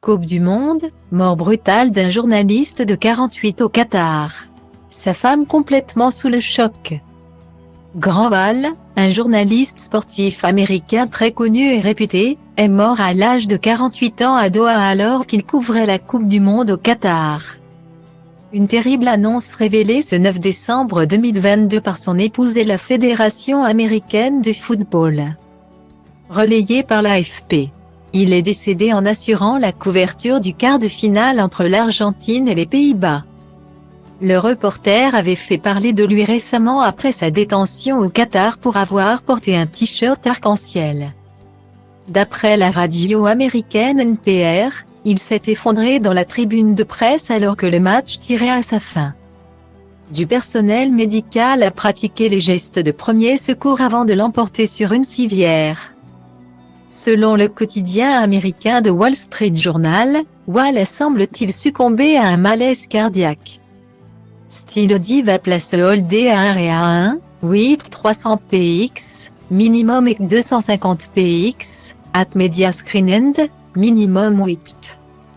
Coupe du Monde, mort brutale d'un journaliste de 48 au Qatar. Sa femme complètement sous le choc. Grant Wahl, un journaliste sportif américain très connu et réputé, est mort à l'âge de 48 ans à Doha alors qu'il couvrait la Coupe du Monde au Qatar. Une terrible annonce révélée ce 9 décembre 2022 par son épouse et la Fédération américaine de football. Relayée par l'AFP. Il est décédé en assurant la couverture du quart de finale entre l'Argentine et les Pays-Bas. Le reporter avait fait parler de lui récemment après sa détention au Qatar pour avoir porté un t-shirt arc-en-ciel. D'après la radio américaine NPR, il s'est effondré dans la tribune de presse alors que le match tirait à sa fin. Du personnel médical a pratiqué les gestes de premier secours avant de l'emporter sur une civière. Selon le quotidien américain The Wall Street Journal, Wahl semble-t-il succomber à un malaise cardiaque. Style Diva place holdé à 1 et à 1, 8 300 px, minimum et 250 px, at media screen end, minimum 8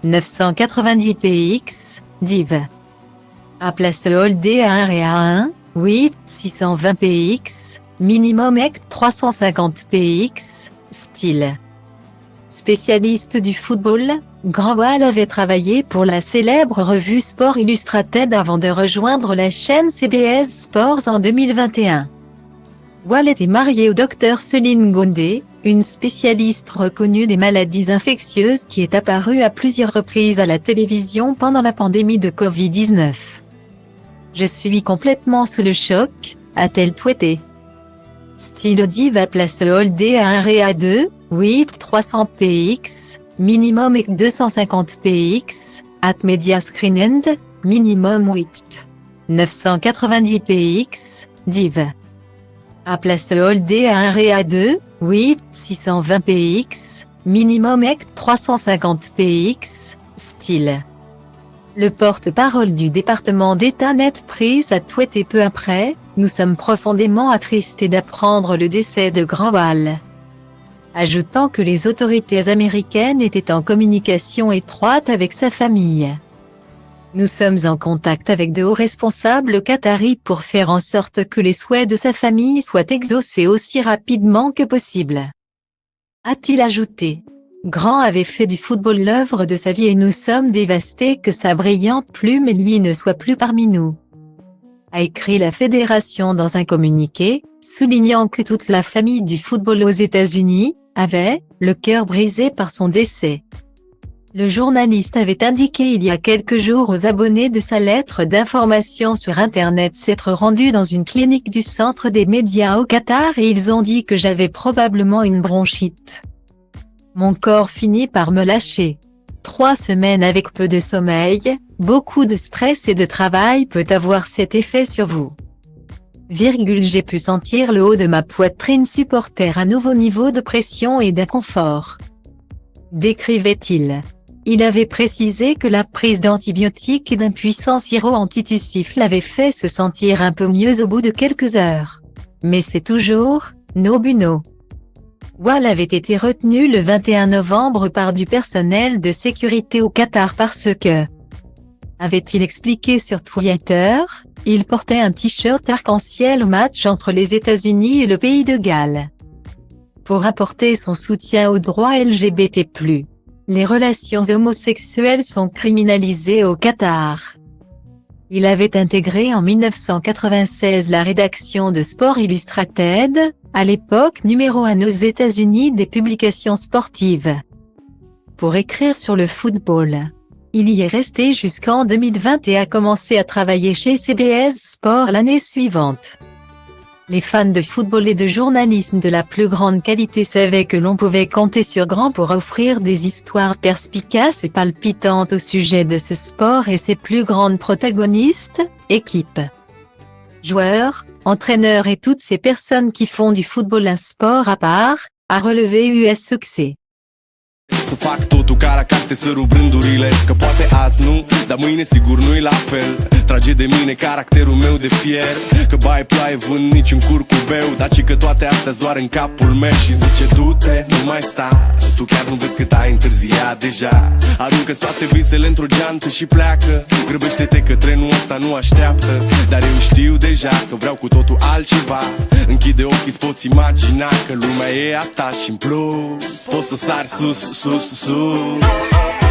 990 px, div. À place holdé à 1 et à 1, 8 620 px, minimum et 350 px, style. Spécialiste du football, Grant Wahl avait travaillé pour la célèbre revue Sport Illustrated avant de rejoindre la chaîne CBS Sports en 2021. Wahl était marié au Dr Céline Gondé, une spécialiste reconnue des maladies infectieuses qui est apparue à plusieurs reprises à la télévision pendant la pandémie de Covid-19. Je suis complètement sous le choc, a-t-elle tweeté. Style Diva place holdé à 1 et à 2, 8 300 px, minimum et 250 px, at media screen end, minimum 8 990 px, div. À place holdé à 1 et à 2, 8 620 px, minimum et 350 px, style. Le porte-parole du département d'État Ned Price a tweeté peu après, « Nous sommes profondément attristés d'apprendre le décès de Grant Wahl », ajoutant que les autorités américaines étaient en communication étroite avec sa famille. Nous sommes en contact avec de hauts responsables qataris pour faire en sorte que les souhaits de sa famille soient exaucés aussi rapidement que possible. A-t-il ajouté. Grant avait fait du football l'œuvre de sa vie et nous sommes dévastés que sa brillante plume et lui ne soient plus parmi nous, a écrit la fédération dans un communiqué, soulignant que toute la famille du football aux États-Unis avait le cœur brisé par son décès. Le journaliste avait indiqué il y a quelques jours aux abonnés de sa lettre d'information sur Internet s'être rendu dans une clinique du centre des médias au Qatar et ils ont dit que j'avais probablement une bronchite. Mon corps finit par me lâcher. 3 semaines avec peu de sommeil, beaucoup de stress et de travail peut avoir cet effet sur vous. J'ai pu sentir le haut de ma poitrine supporter un nouveau niveau de pression et d'inconfort. Décrivait-il. Il avait précisé que la prise d'antibiotiques et d'un puissant sirop antitussif l'avait fait se sentir un peu mieux au bout de quelques heures. Mais c'est toujours, no bueno. Wahl avait été retenu le 21 novembre par du personnel de sécurité au Qatar parce que, avait-il expliqué sur Twitter, il portait un t-shirt arc-en-ciel au match entre les États-Unis et le pays de Galles. Pour apporter son soutien aux droits LGBT+, les relations homosexuelles sont criminalisées au Qatar. Il avait intégré en 1996 la rédaction de Sport Illustrated, à l'époque numéro 1 aux États-Unis des publications sportives, pour écrire sur le football. Il y est resté jusqu'en 2020 et a commencé à travailler chez CBS Sports l'année suivante. Les fans de football et de journalisme de la plus grande qualité savaient que l'on pouvait compter sur Grant pour offrir des histoires perspicaces et palpitantes au sujet de ce sport et ses plus grandes protagonistes, équipes, joueurs, entraîneurs et toutes ces personnes qui font du football un sport à part, a relevé US Succès. Să fac totul ca la carte, să rup rândurile. Că poate azi nu, dar mâine sigur nu-i la fel. Trage de mine caracterul meu de fier. Că baie ploaie vând niciun curcubeu, dar ci că toate astea-s doar în capul meu. Și zice du-te, nu mai sta, tu chiar nu vezi cât ai întârziat deja. Aruncă-ți toate visele într-o geantă și pleacă. Grăbește-te că trenul ăsta nu așteaptă. Dar eu știu deja că vreau cu totul altceva. Închide ochii, îți poți imagina că lumea e a ta și în plus poți să sari sus, sus, sus.